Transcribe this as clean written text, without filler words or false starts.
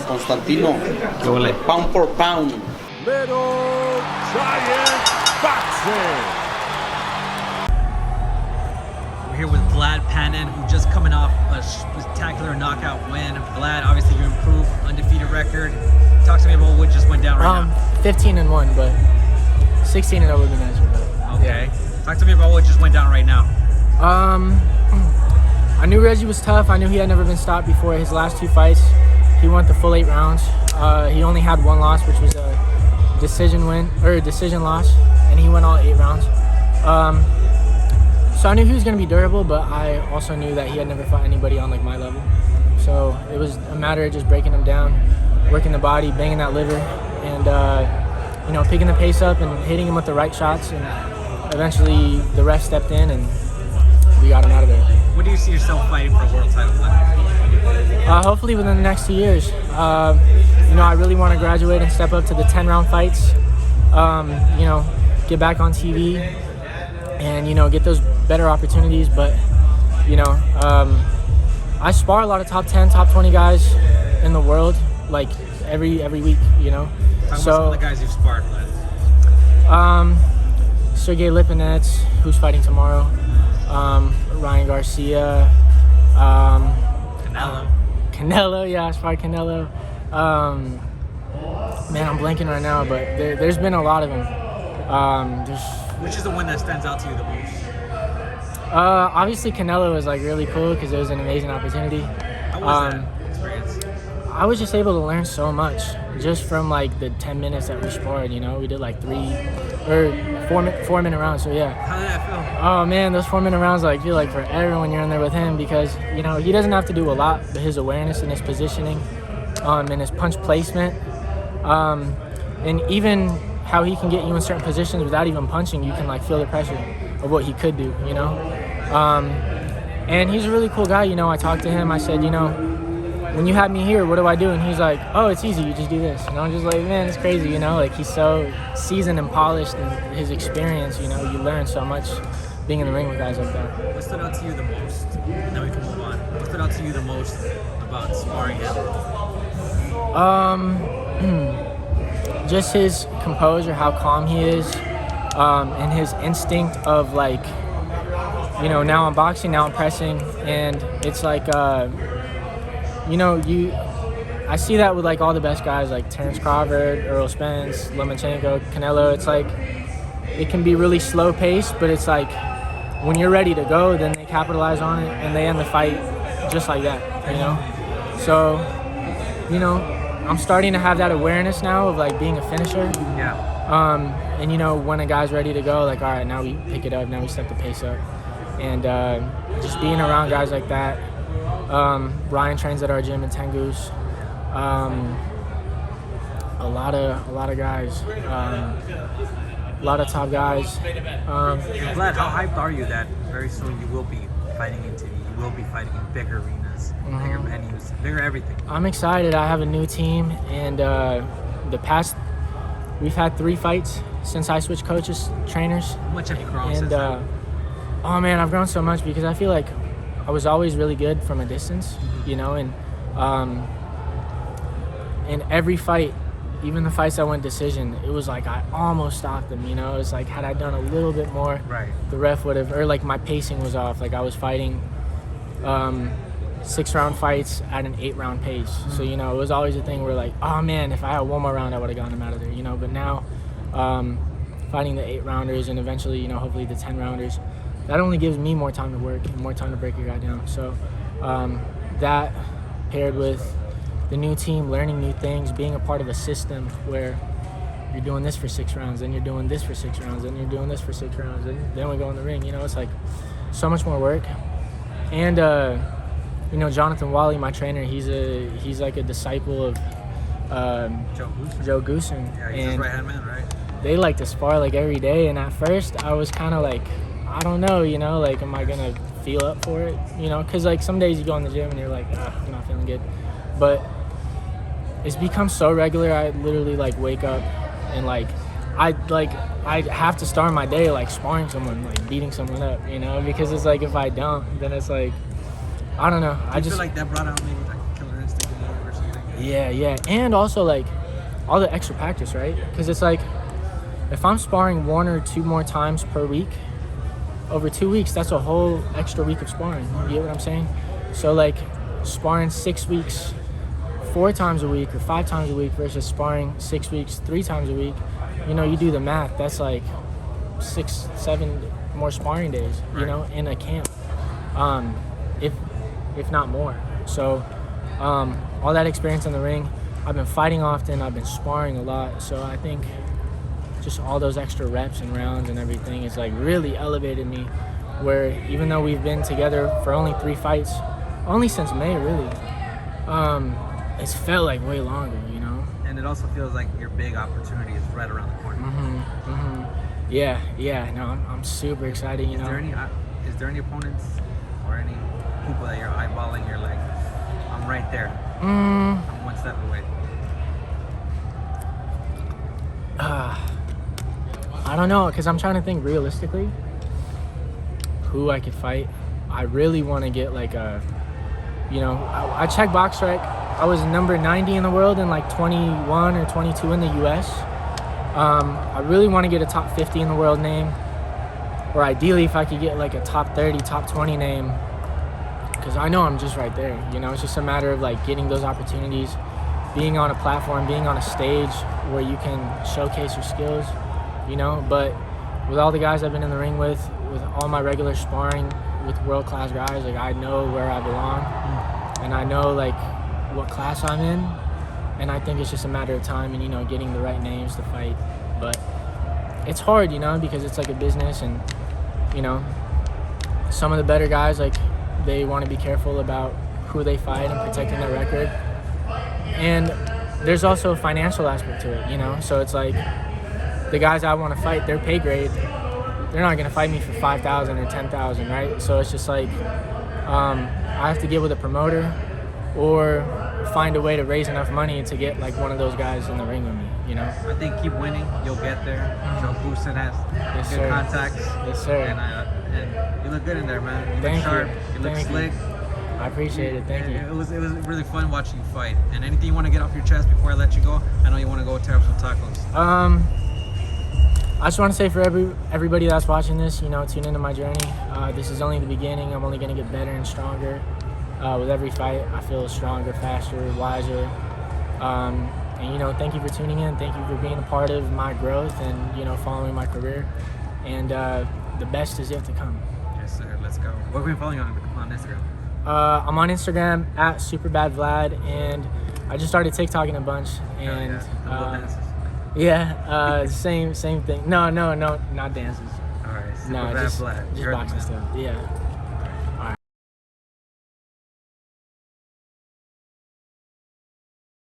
Constantino, ¿Qué huele? pound for pound. Little Giant Boxing. We're here with Vlad Panin, who just coming off a spectacular knockout win. Vlad, obviously you improved, undefeated record. Talk to me about what just went down right now. 15-1, but 16-0 would be nicer. But Okay. Talk to me about what just went down right now. I knew Reggie was tough. I knew he had never been stopped before. His last 2 fights, he went the full 8 rounds. He only had 1 loss, which was a decision loss, and he went all 8 rounds. So I knew he was going to be durable, but I also knew that he had never fought anybody on like my level. So it was a matter of just breaking him down, working the body, banging that liver, and picking the pace up and hitting him with the right shots. And eventually the ref stepped in and we got him out of there. When do you see yourself fighting for a world title, Vlad? Hopefully within the next 2 years. I really want to graduate and step up to the 10-round fights. Get back on TV and get those better opportunities. But I spar a lot of top 10, top 20 guys in the world, like every week. Talk about some of the guys you've sparred, Vlad. Sergei Lipinets, who's fighting tomorrow. Garcia. Canelo, yeah, I sparred Canelo. Man, I'm blanking right now, but there's been a lot of them. Which is the one that stands out to you the most? Obviously Canelo was like really cool because it was an amazing opportunity. How was that experience? I was just able to learn so much just from like the 10 minutes that we sparred. We did like 4-minute rounds. So yeah. How did that feel? Oh man, those 4-minute rounds like feel like forever when you're in there with him because he doesn't have to do a lot, but his awareness and his positioning, and his punch placement, and even how he can get you in certain positions without even punching, you can like feel the pressure of what he could do. And he's a really cool guy. I talked to him. I said, when you have me here, what do I do? And he's like, oh, it's easy. You just do this. And I'm just like, man, it's crazy. Like he's so seasoned and polished, and his experience. You learn so much being in the ring with guys like that. What stood out to you the most? And then we can move on. What stood out to you the most about sparring him? Just his composure, how calm he is, and his instinct of like, now I'm boxing, now I'm pressing, and it's like, I see that with like all the best guys like Terrence Crawford, Earl Spence, Lomachenko, Canelo. It's like it can be really slow paced, but it's like when you're ready to go, then they capitalize on it and they end the fight just like that. So I'm starting to have that awareness now of like being a finisher. Yeah. And when a guy's ready to go, like all right, now we pick it up, now we step the pace up, and just being around guys like that. Ryan trains at our gym in Tengus. A lot of guys, a lot of top guys. Vlad, how hyped are you that very soon you will be fighting in TV? You will be fighting in bigger arenas, bigger venues, bigger everything. I'm excited. I have a new team, and we've had 3 fights since I switched coaches, trainers. How much have you grown since then? Oh man, I've grown so much because I feel like I was always really good from a distance, and in every fight, even the fights that went decision, it was like I almost stopped them, It's like had I done a little bit more, right, the ref would have, or like my pacing was off. Like I was fighting 6-round fights at an 8-round pace. So, it was always a thing where like, oh man, if I had 1 more round, I would have gotten him out of there, But now, fighting the 8-rounders and eventually, hopefully the 10-rounders, that only gives me more time to work and more time to break a guy down. So that paired with the new team, learning new things, being a part of a system where you're doing this for 6 rounds, then you're doing this for 6 rounds, then you're doing this for 6 rounds, and then we go in the ring. It's like so much more work. And Jonathan Wally, my trainer, he's like a disciple of Joe Goosen. Yeah, he's his right-hand man, right? They like to spar like every day, and at first I was kind of like, I don't know, like am I gonna feel up for it, because like some days you go in the gym and you're like, I'm not feeling good, but it's become so regular. I literally like wake up and like I have to start my day like sparring someone, like beating someone up, because it's like if I don't, then it's like, I don't know. I just feel like that brought out maybe like killer instinct in you or something. Yeah. And also, like, all the extra practice, right? Because it's like, if I'm sparring 1 or 2 more times per week, over 2 weeks, that's a whole extra week of sparring. You get what I'm saying? So, like, sparring 6 weeks 4 times a week or 5 times a week versus sparring 6 weeks 3 times a week, you know, you do the math, that's like 6, 7 more sparring days, you know, in a camp, if not more. So all that experience in the ring, I've been fighting often, I've been sparring a lot, so I think just all those extra reps and rounds and everything is like really elevated me, where even though we've been together for only 3 fights, only since May really, it's felt like way longer, you know? And it also feels like your big opportunity is right around the corner. Yeah, no, I'm super excited, you know? Is there any opponents or any people that you're eyeballing, you're like, I'm right there, I'm 1 step away? I don't know, because I'm trying to think realistically who I could fight. I really want to get like a, you know, I checked BoxRec. I was number 90 in the world and like 21 or 22 in the US. I really want to get a top 50 in the world name, or ideally if I could get like a top 30, top 20 name, because I know I'm just right there, you know? It's just a matter of like getting those opportunities, being on a platform, being on a stage where you can showcase your skills, you know? But with all the guys I've been in the ring with all my regular sparring with world-class guys, like I know where I belong, and I know like what class I'm in, and I think it's just a matter of time and, you know, getting the right names to fight. But it's hard, you know, because it's like a business, and, you know, some of the better guys, like, they want to be careful about who they fight and protecting their record. And there's also a financial aspect to it, you know? So it's like the guys I want to fight, their pay grade, they're not going to fight me for $5,000 or $10,000, right? So it's just like I have to get with a promoter or find a way to raise enough money to get like one of those guys in the ring with me, you know? I think keep winning, you'll get there. Joe Booston has good contacts. Yes, sir. And you look good in there, man. You Thank look sharp. you. You look Thank slick. I appreciate it. Thank you. It was really fun watching you fight. And anything you want to get off your chest before I let you go? I know you want to go tear up some tacos. I just want to say for everybody that's watching this, you know, tune into my journey. This is only the beginning. I'm only going to get better and stronger. With every fight, I feel stronger, faster, wiser. And, you know, thank you for tuning in. Thank you for being a part of my growth and, you know, following my career. And the best is yet to come. Yes, sir. Let's go. What can we follow you on Instagram? I'm on Instagram at Superbad Vlad, and I just started TikToking a bunch. And same thing. No, not dances. All right. No, Superbad just Vlad. boxing stuff. Yeah.